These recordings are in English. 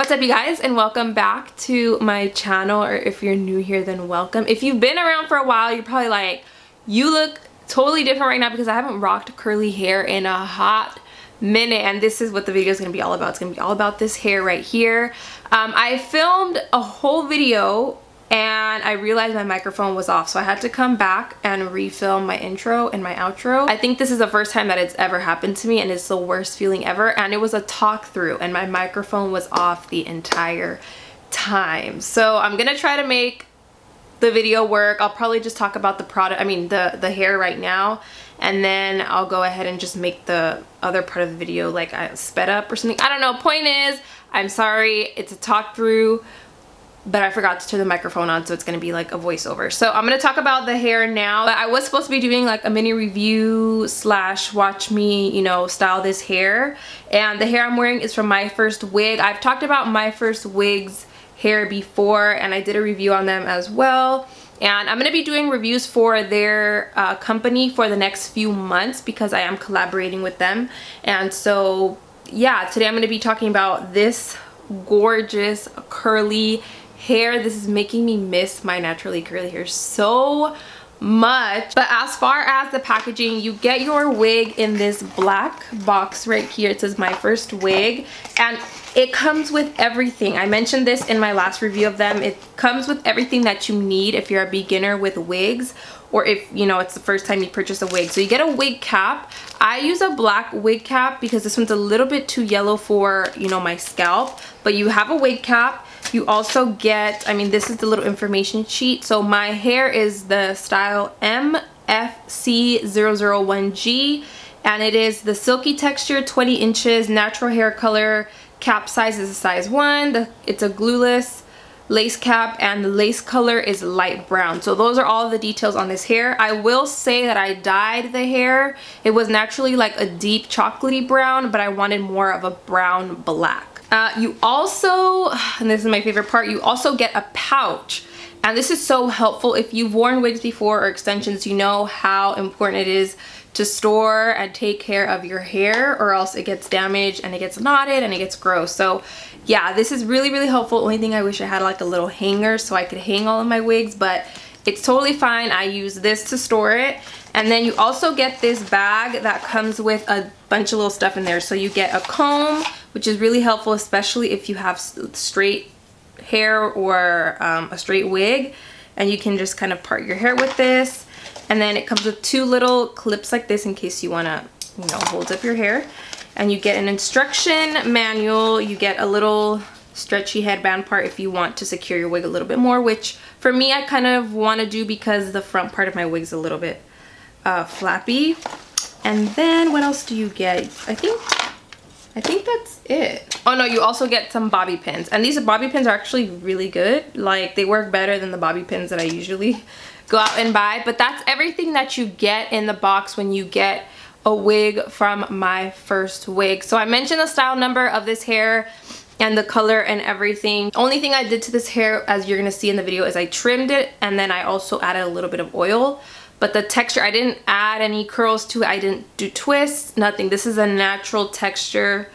What's up, you guys, and welcome back to my channel, or if you're new here, then welcome. If you've been around for a while, you're probably like, you look totally different right now because I haven't rocked curly hair in a hot minute, and this is what the video is going to be all about. It's going to be all about this hair right here. I filmed a whole video and I realized my microphone was off, so I had to come back and refilm my intro and my outro. I think this is the first time that it's ever happened to me, and it's the worst feeling ever. And it was a talk through and my microphone was off the entire time. So I'm gonna try to make the video work. I'll probably just talk about the product, the hair right now, and then I'll go ahead and just make the other part of the video like I sped up or something. I don't know. Point is, I'm sorry, it's a talk through, but I forgot to turn the microphone on, so it's gonna be like a voiceover. So I'm gonna talk about the hair now. But I was supposed to be doing like a mini review slash watch me, you know, style this hair. And the hair I'm wearing is from My First Wig. I've talked about My First Wig's hair before, and I did a review on them as well. And I'm gonna be doing reviews for their company for the next few months because I am collaborating with them. And so yeah, today I'm gonna be talking about this gorgeous curly hair. This is making me miss my naturally curly hair so much. But as far as the packaging, you get your wig in this black box right here. It says My First Wig, and it comes with everything. I mentioned this in my last review of them. It comes with everything that you need if you're a beginner with wigs, or if, you know, it's the first time you purchase a wig. So you get a wig cap. I use a black wig cap because this one's a little bit too yellow for, you know, my scalp. But you have a wig cap. You also get, this is the little information sheet. So my hair is the style MFC001G, and it is the silky texture, 20 inches, natural hair color. Cap size is a size 1. It's a glueless lace cap, and the lace color is light brown. So those are all the details on this hair. I will say that I dyed the hair. It was naturally like a deep chocolatey brown, but I wanted more of a brown black. You also, and this is my favorite part, you also get a pouch. And this is so helpful. If you've worn wigs before or extensions, you know how important it is to store and take care of your hair, or else it gets damaged and it gets knotted and it gets gross. So yeah, this is really, really helpful. Only thing I wish I had like a little hanger so I could hang all of my wigs, but it's totally fine. I use this to store it. And then you also get this bag that comes with a bunch of little stuff in there. So you get a comb, which is really helpful, especially if you have straight hair or a straight wig, and you can just kind of part your hair with this. And then it comes with 2 little clips like this in case you want to, you know, hold up your hair. And you get an instruction manual. You get a little stretchy headband part if you want to secure your wig a little bit more, which for me I kind of want to do because the front part of my wig is a little bit flappy. And then what else do you get? I think that's it. Oh no, you also get some bobby pins, and these bobby pins are actually really good. Like, they work better than the bobby pins that I usually go out and buy. But that's everything that you get in the box when you get a wig from My First Wig. So I mentioned the style number of this hair and the color and everything. Only thing I did to this hair, as you're gonna see in the video, is I trimmed it, and then I also added a little bit of oil. But the texture, I didn't add any curls to it. I didn't do twists, nothing. This is a natural texture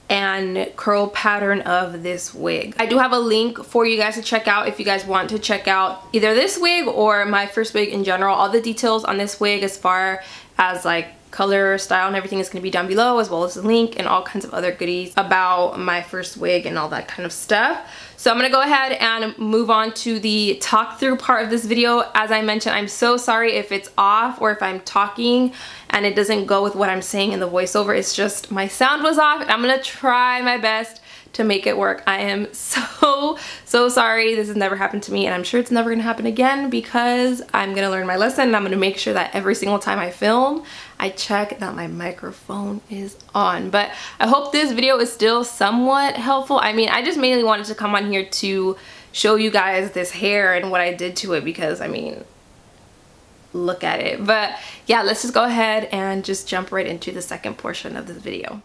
and curl pattern of this wig. I do have a link for you guys to check out if you guys want to check out either this wig or My First Wig in general. All the details on this wig as far as like color, style, and everything is going to be down below, as well as the link and all kinds of other goodies about My First Wig and all that kind of stuff. So I'm going to go ahead and move on to the talk through part of this video. As I mentioned, I'm so sorry if it's off or if I'm talking and it doesn't go with what I'm saying in the voiceover. It's just my sound was off, and I'm going to try my best to make it work. I am so sorry. This has never happened to me, and I'm sure it's never gonna happen again because I'm gonna learn my lesson, and I'm gonna make sure that every single time I film, I check that my microphone is on. But I hope this video is still somewhat helpful. I just mainly wanted to come on here to show you guys this hair and what I did to it because, look at it. But yeah, let's just go ahead and just jump right into the second portion of this video.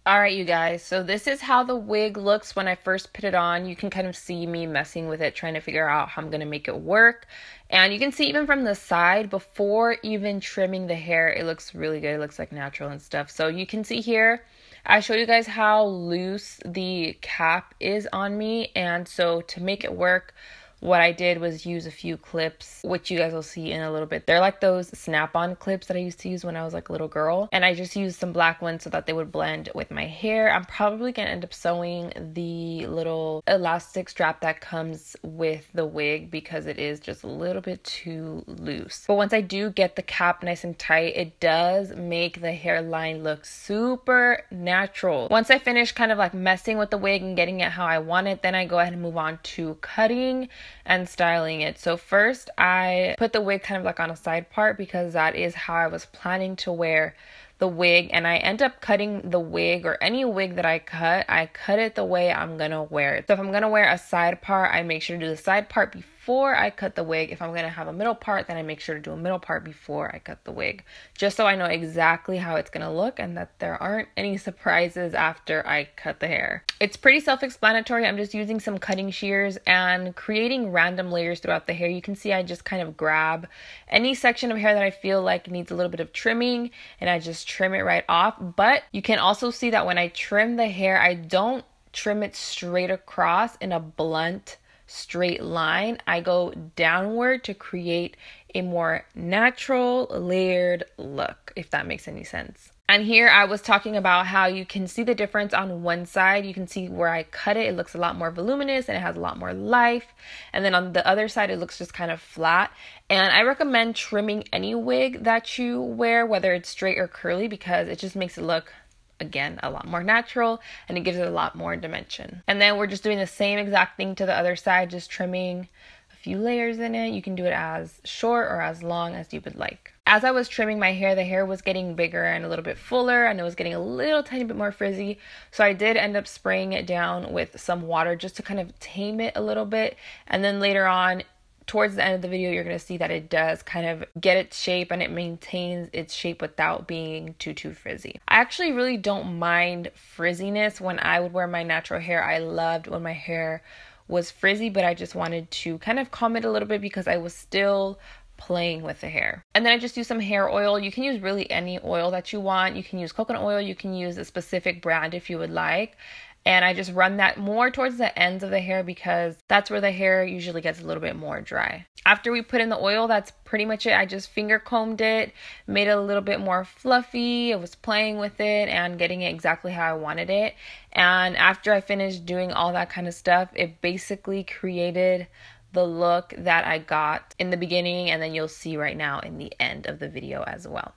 Alright, you guys, so this is how the wig looks when I first put it on. You can kind of see me messing with it, trying to figure out how I'm going to make it work. And you can see even from the side, before even trimming the hair, it looks really good. It looks like natural and stuff. So you can see here, I showed you guys how loose the cap is on me, and so to make it work, what I did was use a few clips, which you guys will see in a little bit. They're like those snap-on clips that I used to use when I was like a little girl. And I just used some black ones so that they would blend with my hair. I'm probably gonna end up sewing the little elastic strap that comes with the wig because it is just a little bit too loose. But once I do get the cap nice and tight, it does make the hairline look super natural. Once I finish kind of like messing with the wig and getting it how I want it, then I go ahead and move on to cutting and styling it. So first I put the wig kind of like on a side part because that is how I was planning to wear the wig, and I end up cutting the wig, or any wig that I cut it the way I'm gonna wear it. So if I'm gonna wear a side part, I make sure to do the side part before I cut the wig. If I'm gonna have a middle part, then I make sure to do a middle part before I cut the wig, just so I know exactly how it's gonna look and that there aren't any surprises after I cut the hair. It's pretty self-explanatory. I'm just using some cutting shears and creating random layers throughout the hair. You can see I just kind of grab any section of hair that I feel like needs a little bit of trimming and I just trim it right off. But you can also see that when I trim the hair, I don't trim it straight across in a blunt straight line. I go downward to create a more natural layered look, if that makes any sense. And here I was talking about how you can see the difference on one side. You can see where I cut it, it looks a lot more voluminous and it has a lot more life. And then on the other side, it looks just kind of flat. And I recommend trimming any wig that you wear, whether it's straight or curly, because it just makes it look, again, a lot more natural and it gives it a lot more dimension. And then we're just doing the same exact thing to the other side, just trimming a few layers in it. You can do it as short or as long as you would like. As I was trimming my hair, the hair was getting bigger and a little bit fuller, and it was getting a little tiny bit more frizzy. So I did end up spraying it down with some water just to kind of tame it a little bit. And then later on, towards the end of the video, you're going to see that it does kind of get its shape and it maintains its shape without being too frizzy. I actually really don't mind frizziness when I would wear my natural hair. I loved when my hair was frizzy, but I just wanted to kind of calm it a little bit because I was still playing with the hair. And then I just use some hair oil. You can use really any oil that you want. You can use coconut oil. You can use a specific brand if you would like. And I just run that more towards the ends of the hair because that's where the hair usually gets a little bit more dry. After we put in the oil, that's pretty much it. I just finger combed it, made it a little bit more fluffy. I was playing with it and getting it exactly how I wanted it. And after I finished doing all that kind of stuff, it basically created the look that I got in the beginning, and then you'll see right now in the end of the video as well.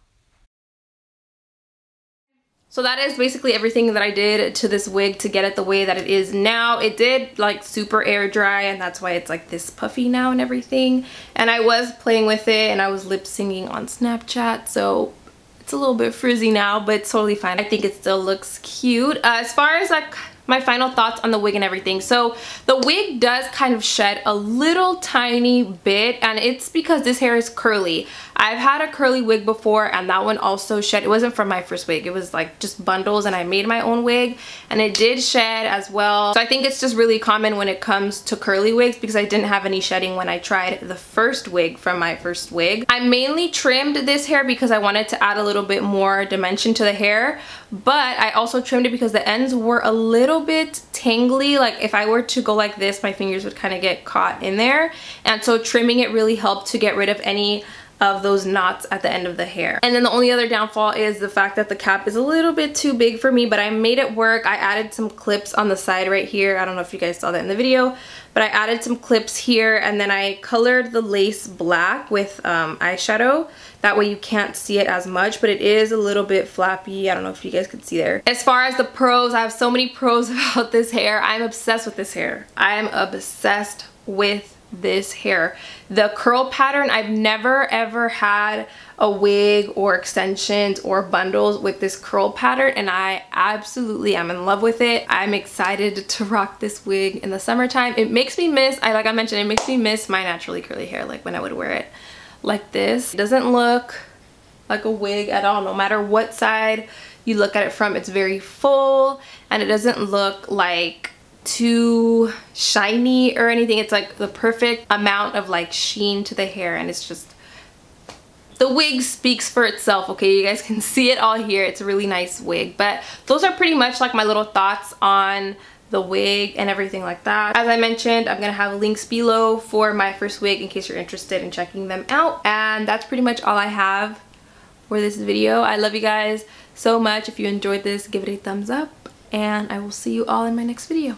So that is basically everything that I did to this wig to get it the way that it is now. It did like super air dry, and that's why it's like this puffy now and everything. And I was playing with it and I was lip singing on Snapchat, so it's a little bit frizzy now, but it's totally fine. I think it still looks cute. As far as like my final thoughts on the wig and everything. So the wig does kind of shed a little tiny bit, and it's because this hair is curly. I've had a curly wig before and that one also shed. It wasn't from my first wig, it was like just bundles, and I made my own wig and it did shed as well. So I think it's just really common when it comes to curly wigs because I didn't have any shedding when I tried the first wig from my first wig. I mainly trimmed this hair because I wanted to add a little bit more dimension to the hair, but I also trimmed it because the ends were a little bit tangly. Like if I were to go like this, my fingers would kind of get caught in there, and so trimming it really helped to get rid of any of those knots at the end of the hair. And then the only other downfall is the fact that the cap is a little bit too big for me, but I made it work. I added some clips on the side right here. I don't know if you guys saw that in the video, but I added some clips here, and then I colored the lace black with eyeshadow. That way you can't see it as much, but it is a little bit flappy. I don't know if you guys can see there. As far as the pros, I have so many pros about this hair. I'm obsessed with this hair. I am obsessed with this hair. The curl pattern, I've never ever had a wig or extensions or bundles with this curl pattern, and I absolutely am in love with it. I'm excited to rock this wig in the summertime. It makes me miss, like I mentioned, it makes me miss my naturally curly hair, like when I would wear it like this. It doesn't look like a wig at all. No matter what side you look at it from, it's very full, and it doesn't look like too shiny or anything. It's like the perfect amount of like sheen to the hair, and it's just The wig speaks for itself, okay? You guys can see it all here. It's a really nice wig. But those are pretty much like my little thoughts on the wig and everything like that. As I mentioned, I'm gonna have links below for my first wig in case you're interested in checking them out. And that's pretty much all I have for this video. I love you guys so much. If you enjoyed this, give it a thumbs up, and I will see you all in my next video.